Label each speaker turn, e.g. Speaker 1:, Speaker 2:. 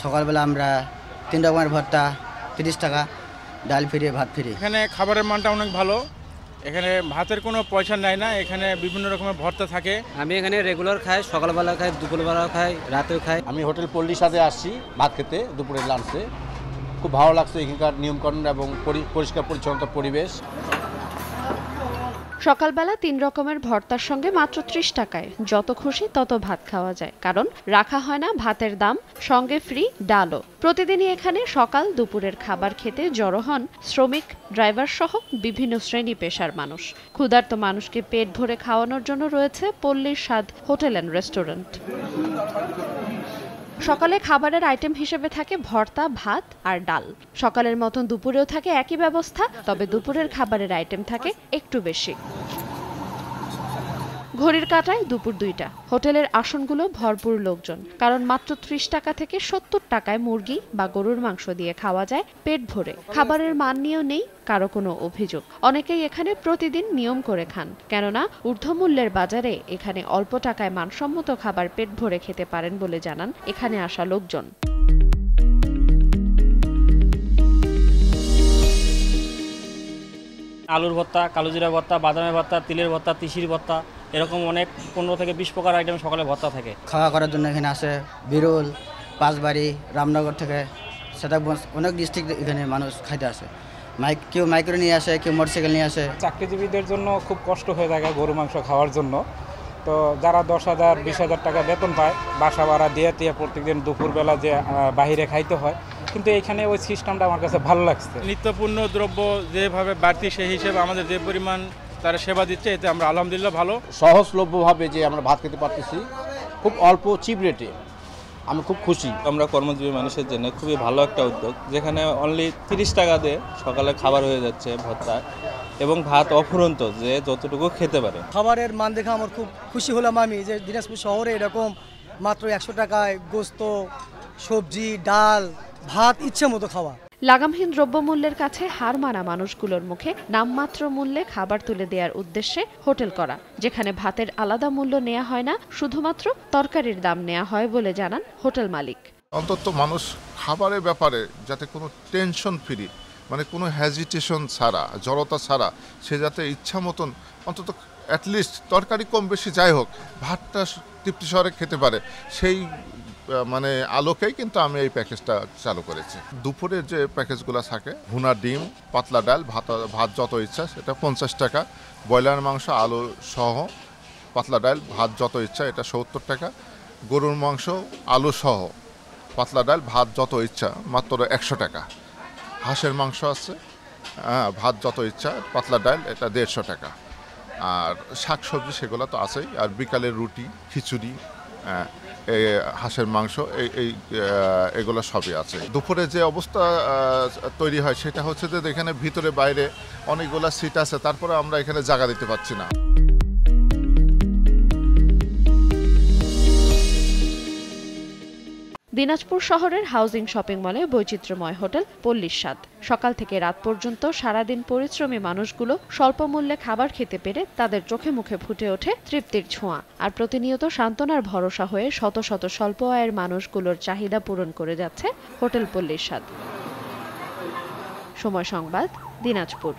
Speaker 1: সকালবেলা আমরা 3 রকমের ভর্তা 30 টাকা, ডাল ফ্রি, ভাত ফ্রি।
Speaker 2: এখানে খাবারের মানটা অনেক ভালো। এখানে ভাতের কোনো পয়সা নেয় না, এখানে বিভিন্ন রকমের ভর্তা থাকে।
Speaker 3: আমি এখানে রেগুলার খাই, সকালবেলা খাই, দুপুরবেলা খাই, রাতেও খাই।
Speaker 4: আমি হোটেল পল্লীর সাথে আসছি ভাত খেতে দুপুরের লাঞ্চে। খুব ভালো লাগছে এখানকার নিয়মকানুন এবং পরিষ্কার পরিচ্ছন্নতা পরিবেশ।
Speaker 5: সকালবেলা 3 রকমের ভর্তার সঙ্গে মাত্র 30 টাকায় যত খুশি তত ভাত খাওয়া যায়, কারণ রাখা হয় না ভাতের দাম, সঙ্গে ফ্রি ডালও। প্রতিদিনই এখানে সকাল দুপুরের খাবার খেতে জড়ো হন শ্রমিক, ড্রাইভার সহ বিভিন্ন শ্রেণী পেশার মানুষ। ক্ষুধার্ত মানুষকে পেট ভরে খাওয়ানোর জন্য রয়েছে পল্লীর স্বাদ হোটেল অ্যান্ড রেস্টুরেন্ট। সকালে খাবারের আইটেম হিসেবে থাকে ভর্তা, ভাত আর ডাল। সকালের মতন দুপুরেও থাকে একই ব্যবস্থা, তবে দুপুরের খাবারের আইটেম থাকে একটু বেশি। ঘড়ির কাঁটায় দুপুর 2টা। হোটেলের আসনগুলো ভরপুর লোকজন, কারণ মাত্র 30 টাকা থেকে 70 টাকায় মুরগি বা গরুর মাংস দিয়ে খাওয়া যায় পেট ভরে। খাবারের মান নিয়েও নেই কারো কোনো অভিযোগ। অনেকেই এখানে প্রতিদিন নিয়ম করে খান, কেননা ঊর্ধ্বমূল্যের বাজারে এখানে অল্প টাকায় মানসম্মত খাবার পেট ভরে খেতে পারেন বলে জানান এখানে আসা লোকজন।
Speaker 6: আলুর ভর্তা, কালোজিরা ভর্তা, বাদামের ভর্তা, তিলের ভর্তা, তিসির ভর্তা, এরকম অনেক 15 থেকে 20 প্রকার আইটেম সকালে ভর্তা থাকে।
Speaker 1: খাওয়া করার জন্য এখানে আসে বিরল, পাঁচবাড়ি, রামনগর থেকে, সেটাগঞ্জ, অনেক ডিস্ট্রিক্ট এখানে মানুষ খাইতে আসে। কেউ মাইক্রো নিয়ে আসে, কেউ মোটরসাইকেল নিয়ে আসে।
Speaker 7: চাকরিজীবীদের জন্য খুব কষ্ট হয়ে থাকে গরু মাংস খাওয়ার জন্য। তো যারা 10,000 20,000 টাকা বেতন পায়, বাসা ভাড়া দিয়ে প্রত্যেকদিন দুপুরবেলা যে বাহিরে খাইতে হয়, কিন্তু এখানে ওই সিস্টেমটা আমার কাছে ভালো লাগছে।
Speaker 2: নিত্যপূর্ণ দ্রব্য যেভাবে বাড়তি সেই হিসেবে আমাদের যে পরিমাণ তারা সেবা দিচ্ছে, এতে আমরা আলহামদুলিল্লাহ ভালো।
Speaker 4: সহজলভ্যভাবে যে আমরা ভাত খেতে পারতেছি খুব অল্প চিপ রেটে, আমি খুব খুশি।
Speaker 8: আমরা কর্মজীবী মানুষের জন্য খুবই ভালো একটা উদ্যোগ, যেখানে অনলি 30 টাকা দিয়ে সকালে খাবার হয়ে যাচ্ছে ভর্তা এবং ভাত অফুরন্ত, যে যতটুকু খেতে পারে।
Speaker 9: খাবারের মান দেখে আমার খুব খুশি হলাম আমি যে দিনাজপুর শহরে এরকম মাত্র 100 টাকায় গোস্ত, সবজি, ডাল, ভাত ইচ্ছে মতো খাওয়া।
Speaker 5: লাগামহীন দ্রব্যমূল্যের কাছে হার মানা মানুষগুলোর মুখে নামমাত্র মূল্যে খাবার তুলে দেওয়ার উদ্দেশ্যে হোটেল করা, যেখানে ভাতের আলাদা মূল্য নেওয়া হয় না, শুধুমাত্র তরকারির দাম নেওয়া হয় বলে জানান হোটেল মালিক।
Speaker 10: অন্তত মানুষ খাবারের ব্যাপারে যাতে কোনো টেনশন ফ্রি, মানে কোনো হেজিটেশন ছাড়া, জড়তা ছাড়া, সে যাতে ইচ্ছা মতন অন্তত অ্যাটলিস্ট তরকারি কম বেশি যাই হোক ভাতটা তৃপ্তি সহকারে খেতে পারে, সেই মানে আলোকেই কিন্তু আমি এই প্যাকেজটা চালু করেছি। দুপুরের যে প্যাকেজগুলো থাকে, ভুনা ডিম, পাতলা ডাল, ভাত যত ইচ্ছা সেটা 50 টাকা, ব্রয়লার মাংস আলু সহ পাতলা ডাল ভাত যত ইচ্ছা এটা 70 টাকা, গরুর মাংস আলু সহ পাতলা ডাল ভাত যত ইচ্ছা মাত্র 100 টাকা, হাঁসের মাংস আছে ভাত যত ইচ্ছা পাতলা ডাল এটা 150 টাকা, আর শাকসবজি সেগুলো তো আছেই, আর বিকালের রুটি, খিচুড়ি, হাঁসের মাংস এগুলো সবই আছে। দুপুরে যে অবস্থা তৈরি হয় সেটা হচ্ছে যে এখানে ভিতরে বাইরে অনেকগুলো সিট আছে, তারপরে আমরা এখানে জায়গা দিতে পারছি না।
Speaker 5: দিনাজপুর শহরের হাউজিং শপিং মলে বৈচিত্র্যময় হোটেল পল্লীর স্বাদ। সকাল থেকে রাত পর্যন্ত সারাদিন পরিশ্রমী মানুষগুলো স্বল্প মূল্যে খাবার খেতে পেরে তাদের চোখে মুখে ফুটে ওঠে তৃপ্তির ছোঁয়া। আর প্রতিনিয়ত সান্ত্বনার ভরসা হয়ে শত শত স্বল্প আয়ের মানুষগুলোর চাহিদা পূরণ করে যাচ্ছে হোটেল পল্লীর স্বাদ। সময় সংবাদ, দিনাজপুর।